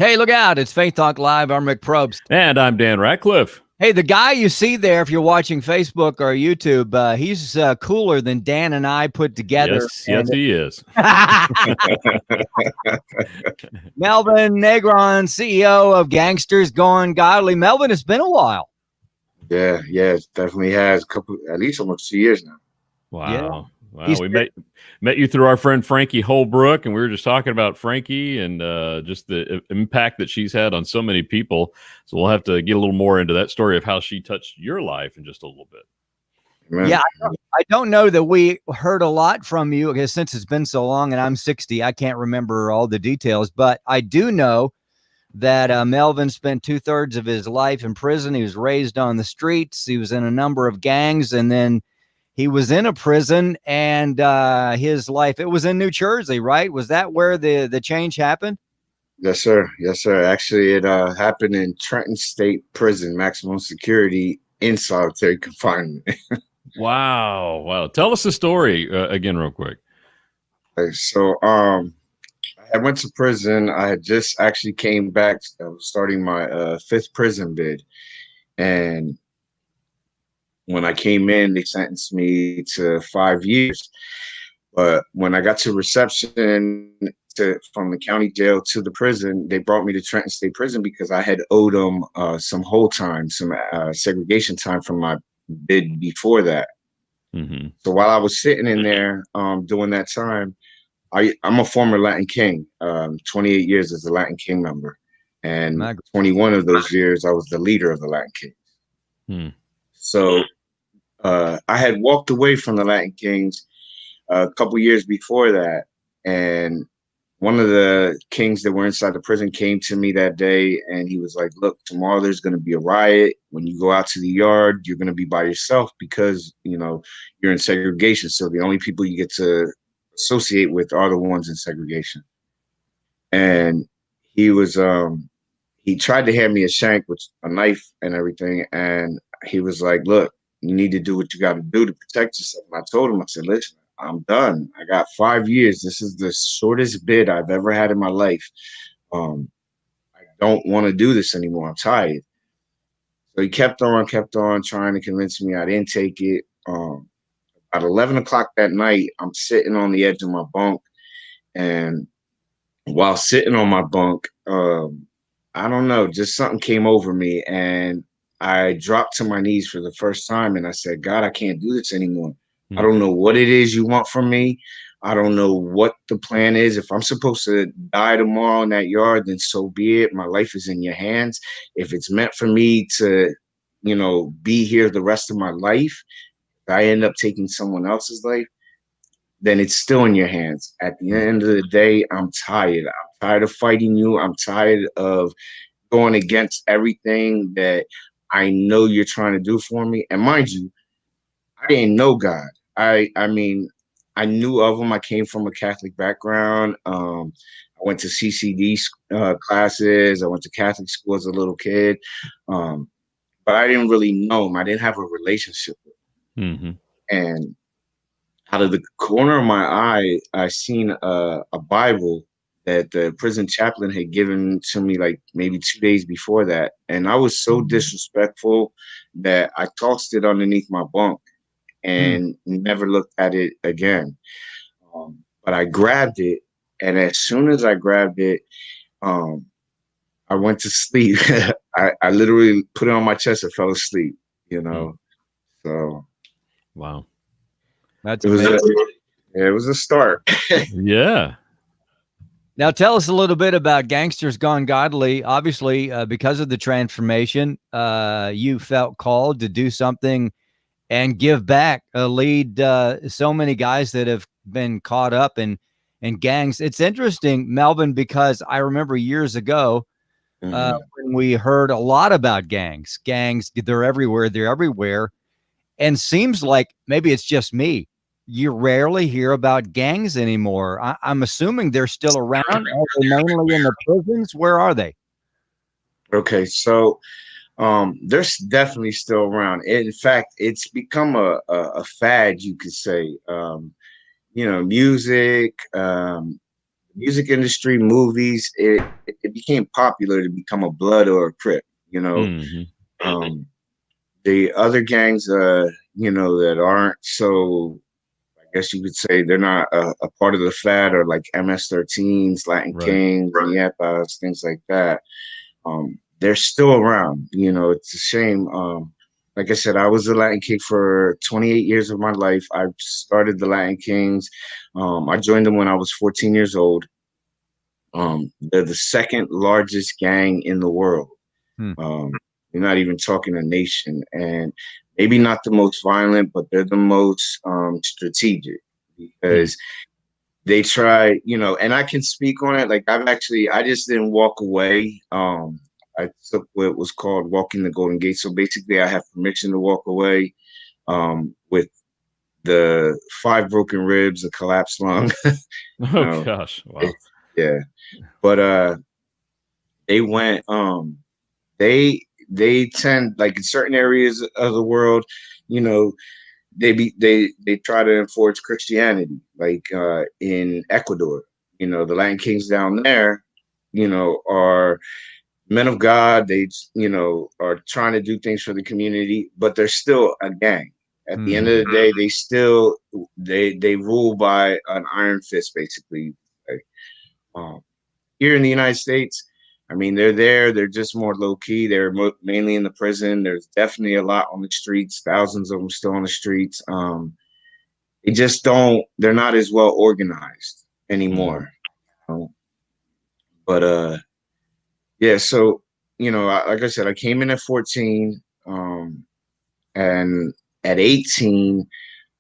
Hey, look out. It's Faith Talk Live. I'm Rick Probst. And I'm Dan Ratcliffe. Hey, the guy you see there, if you're watching Facebook or YouTube, he's cooler than Dan and I put together. Yes, he is. Melvin Negron, CEO of Gangsters Gone Godly. Melvin, it's been a while. Yeah, it definitely has at least almost 2 years now. Wow. Yeah. Wow. We met you through our friend Frankie Holbrook, and we were just talking about Frankie and just the impact that she's had on so many people. So we'll have to get a little more into that story of how she touched your life in just a little bit. Amen. Yeah, I don't know that we heard a lot from you because since it's been so long and I'm 60, I can't remember all the details, but I do know that Melvin spent 2/3 of his life in prison. He was raised on the streets. He was in a number of gangs, and then he was in a prison, and his life, it was in New Jersey, right? Was that where the change happened? Yes, sir. Actually, it happened in Trenton State Prison, maximum security in solitary confinement. Wow. Tell us the story again real quick. Okay, so I went to prison. I had just actually came back. I was starting my fifth prison bid. And when I came in, they sentenced me to 5 years. But when I got to reception from the county jail to the prison, they brought me to Trenton State Prison because I had owed them some hold time, some segregation time from my bid before that. Mm-hmm. So while I was sitting in there doing that time, I'm a former Latin King, 28 years as a Latin King member. And 21 of those years, I was the leader of the Latin Kings. Hmm. So I had walked away from the Latin Kings a couple years before that. And one of the kings that were inside the prison came to me that day, and he was like, look, tomorrow there's going to be a riot. When you go out to the yard, you're going to be by yourself because, you're in segregation. So the only people you get to associate with are the ones in segregation. And he was, he tried to hand me a shank with a knife and everything. And he was like, look, you need to do what you got to do to protect yourself. And I told him, I said, listen, I'm done. I got 5 years. This is the shortest bid I've ever had in my life. I don't want to do this anymore. I'm tired. So he kept on trying to convince me I didn't take it. At 11 o'clock that night, I'm sitting on the edge of my bunk. And while sitting on my bunk, I don't know, just something came over me. And I dropped to my knees for the first time. And I said, God, I can't do this anymore. I don't know what it is you want from me. I don't know what the plan is. If I'm supposed to die tomorrow in that yard, then so be it. My life is in your hands. If it's meant for me to, be here the rest of my life, if I end up taking someone else's life, then it's still in your hands. At the end of the day, I'm tired. I'm tired of fighting you. I'm tired of going against everything that I know you're trying to do for me. And mind you, I didn't know God. I mean, I knew of him. I came from a Catholic background. I went to CCD classes. I went to Catholic school as a little kid. But I didn't really know him. I didn't have a relationship with him. Mm-hmm. And out of the corner of my eye, I seen a Bible that the prison chaplain had given to me like maybe 2 days before that. And I was so disrespectful that I tossed it underneath my bunk and never looked at it again. But I grabbed it, and as soon as I grabbed it, I went to sleep. I literally put it on my chest and fell asleep, So wow. That's amazing. It was a start. Yeah. Now, tell us a little bit about Gangsters Gone Godly. Obviously, because of the transformation, you felt called to do something and give back, lead so many guys that have been caught up in gangs. It's interesting, Melvin, because I remember years ago when we heard a lot about gangs. Gangs, they're everywhere. And seems like maybe it's just me. You rarely hear about gangs anymore. I'm assuming they're still around. Are they mainly in the prisons? Where are they? Okay, so they're definitely still around. In fact, it's become a fad, you could say. Music, music industry, movies, it became popular to become a Blood or a Crip. You know, Hmm. um, the other gangs, you know, that aren't so, I guess you could say they're not a part of the fad, or like MS-13s, Latin Right. Kings, Nietas, things like that. They're still around. You know, it's a shame. Like I said, I was a Latin King for 28 years of my life. I started the Latin Kings. I joined them when I was 14 years old. They're the second largest gang in the world. Hmm. You're not even talking a nation, and maybe not the most violent, but they're the most strategic, Mm. because they try, you know, and I can speak on it. Like I just didn't walk away. I took what was called walking the Golden Gate. So basically, I have permission to walk away with the 5 broken ribs, a collapsed lung. Oh No, gosh. Wow. yeah, but they went. They tend, like in certain areas of the world, you know, they try to enforce Christianity, like in Ecuador. You know, the Latin Kings down there, you know, are men of God. They, you know, are trying to do things for the community, but they're still a gang. At the end Hmm. of the day, they still they rule by an iron fist, basically. Like, um, here in the United States, I mean, they're there. They're just more low key. They're mainly in the prison. There's definitely a lot on the streets. Thousands of them still on the streets. They just don't. They're not as well organized Mm. anymore. You know? But yeah. So you know, like I said, I came in at 14, and at 18,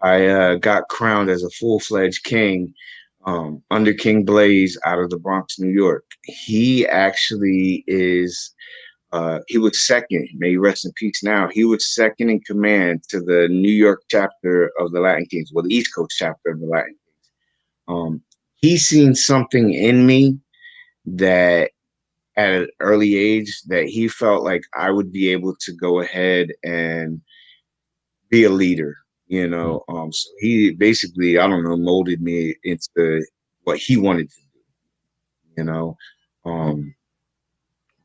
I got crowned as a full-fledged king under King Blaze out of the Bronx, New York. He actually is. He was second. May he rest in peace. Now he was second in command to the New York chapter of the Latin Kings, well, the East Coast chapter of the Latin Kings. He seen something in me that at an early age that he felt like I would be able to go ahead and be a leader, you Mm. know. So he basically, I don't know, molded me into what he wanted to do, you know. Um,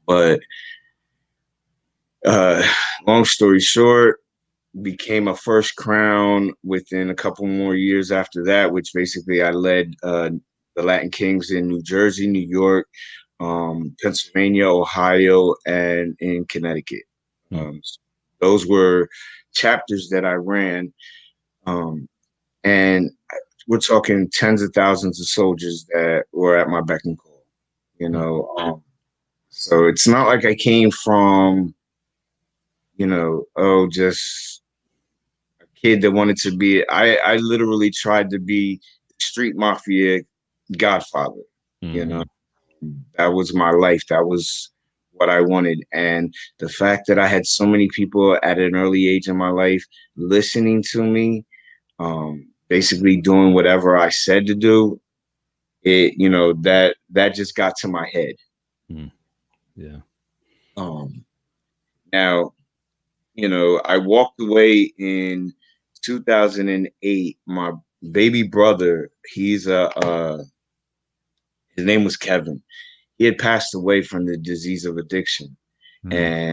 but uh, long story short, became a first crown within a couple more years after that, which basically I led the Latin Kings in New Jersey, New York, Pennsylvania, Ohio, and in Connecticut. Mm. So those were chapters that I ran. And we're talking tens of thousands of soldiers that were at my beck and call, you Mm. know. So it's not like I came from, you know, oh, just kid that wanted to be. I literally tried to be street mafia godfather. You know, Hmm. that was my life. That was what I wanted. And the fact that I had so many people at an early age in my life listening to me, basically doing whatever I said to do, it, you know, that just got to my head. Mm. Yeah. Um, Now, you know, I walked away in 2008. My baby brother, his name was Kevin. He had passed away from the disease of addiction. Hmm. And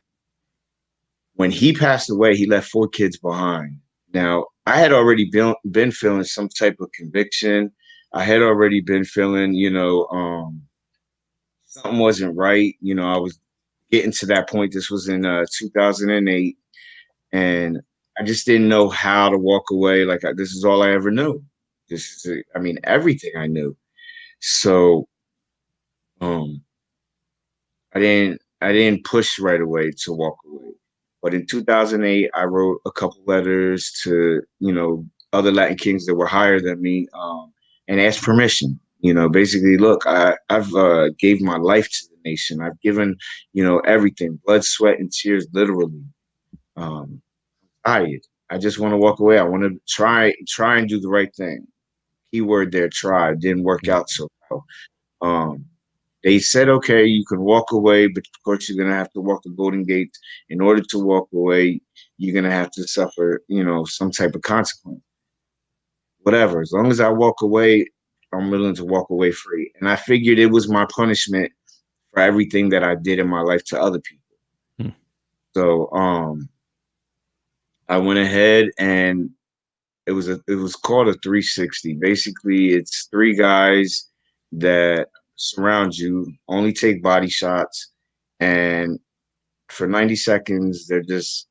when he passed away, he left 4 kids behind. Now, I had already been feeling some type of conviction. I had already been feeling, you know, something wasn't right. You know, I was getting to that point. This was in 2008. And I just didn't know how to walk away. Like, this is all I ever knew. This is, I mean, everything I knew. So, um, I didn't push right away to walk away. But in 2008, I wrote a couple letters to, you know, other Latin Kings that were higher than me, and asked permission. You know, basically, look, I've gave my life to the nation. I've given, you know, everything, blood, sweat, and tears, literally. Um, I just want to walk away. I want to try and do the right thing. Keyword there, try. Didn't work Mm. out so well. Um, they said, okay, you can walk away, but of course you're gonna have to walk the Golden Gate. In order to walk away, you're gonna have to suffer, you know, some type of consequence. Whatever. As long as I walk away, I'm willing to walk away free. And I figured it was my punishment for everything that I did in my life to other people. So I went ahead, and it was called a 360. Basically, it's three guys that surround you, only take body shots, and for 90 seconds they're just,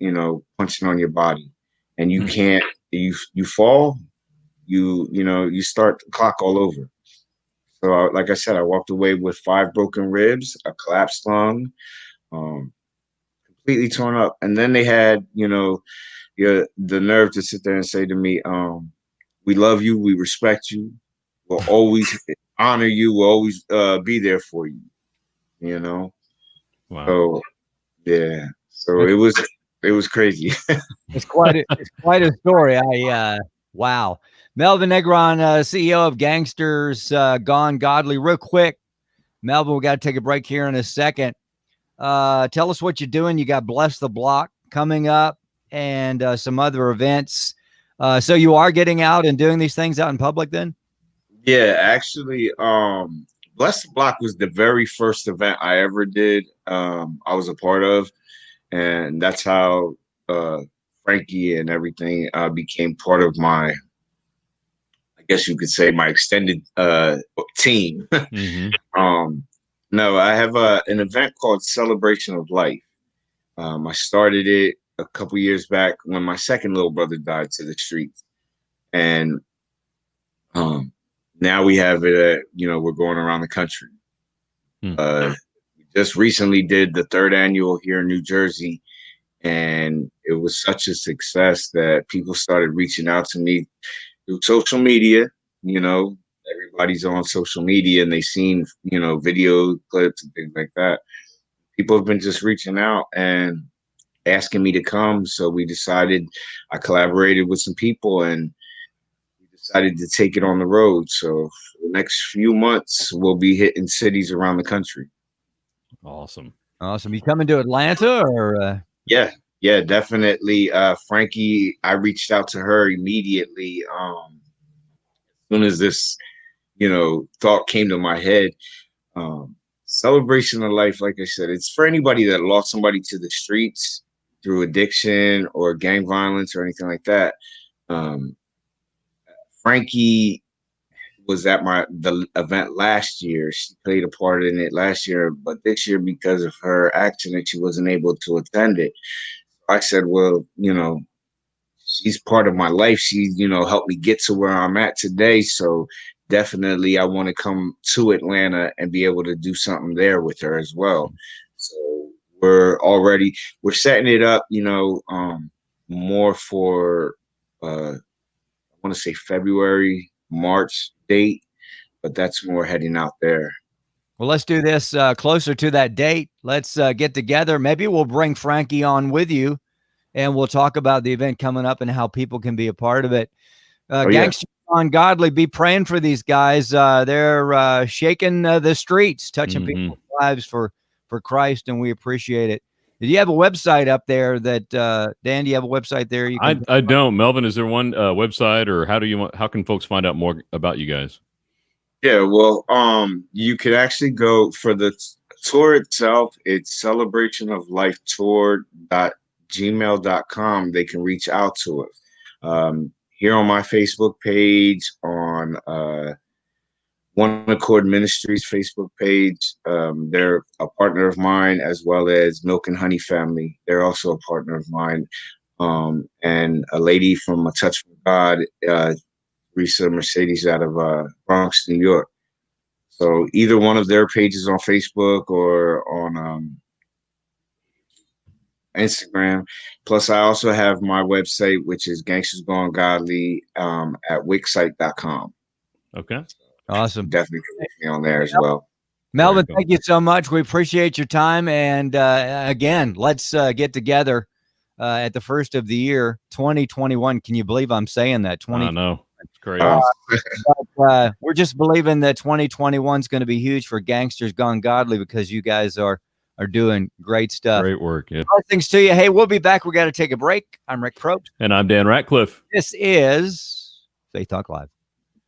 punching on your body, and you can't, you fall, you start the clock all over. So like I said, I walked away with 5 broken ribs, a collapsed lung, completely torn up. And then they had, the nerve to sit there and say to me, we love you, we respect you, we'll always honor you, we'll always be there for you, Wow. So yeah, so it was crazy. It's quite a story. Wow. Melvin Negron, CEO of Gangsters Gone Godly. Real quick, Melvin, we got to take a break here in a second. Tell us what you're doing. You got Bless the Block coming up and some other events. So you are getting out and doing these things out in public then? Yeah, actually, Bless the Block was the very first event I ever did. I was a part of, and that's how Frankie and everything became part of my, I guess you could say, my extended team. No, I have an event called Celebration of Life. I started it a couple years back when my second little brother died to the streets, and now we have it. We're going around the country. Just recently did the 3rd annual here in New Jersey, and it was such a success that people started reaching out to me through social media. Everybody's on social media, and they seen video clips and things like that. People have been just reaching out and asking me to come. So I collaborated with some people, and we decided to take it on the road. So for the next few months, we'll be hitting cities around the country. Awesome. You coming to Atlanta or? Yeah, definitely. Frankie, I reached out to her immediately. As soon as this, thought came to my head. Celebration of Life, like I said, it's for anybody that lost somebody to the streets through addiction or gang violence or anything like that. Frankie was at the event last year. She played a part in it last year, but this year, because of her accident, she wasn't able to attend it. I said, well, she's part of my life. She, helped me get to where I'm at today. So definitely I want to come to Atlanta and be able to do something there with her as well. So we're setting it up, more for, I want to say February, March date, but that's more heading out there. Well, let's do this closer to that date. Let's get together. Maybe we'll bring Frankie on with you, and we'll talk about the event coming up and how people can be a part of it. Gangsters Ungodly, be praying for these guys. They're shaking the streets, touching people's lives for Christ, and we appreciate it. Do you have a website up there that, Dan, do you have a website there? I don't. Melvin, is there one website, or how can folks find out more about you guys? Yeah, well, you could actually go for the tour itself. It's celebrationoflifetour.gmail.com. They can reach out to us. Here on my Facebook page, on One Accord Ministries Facebook page. They're a partner of mine, as well as Milk and Honey Family. They're also a partner of mine. And a lady from A Touch from God, Risa Mercedes, out of Bronx, New York. So either one of their pages on Facebook or on Instagram. Plus, I also have my website, which is Gangsters Gone Godly at wixsite.com. Okay. Awesome. Definitely connect me on there as well. Melvin, thank you so much. We appreciate your time. And again, let's get together at the first of the year, 2021. Can you believe I'm saying that? I know. It's crazy. But, we're just believing that 2021 is going to be huge for Gangsters Gone Godly, because you guys are doing great stuff. Great work. Yeah. Thanks to you. Hey, we'll be back. We got to take a break. I'm Rick Probst. And I'm Dan Ratcliffe. This is Faith Talk Live.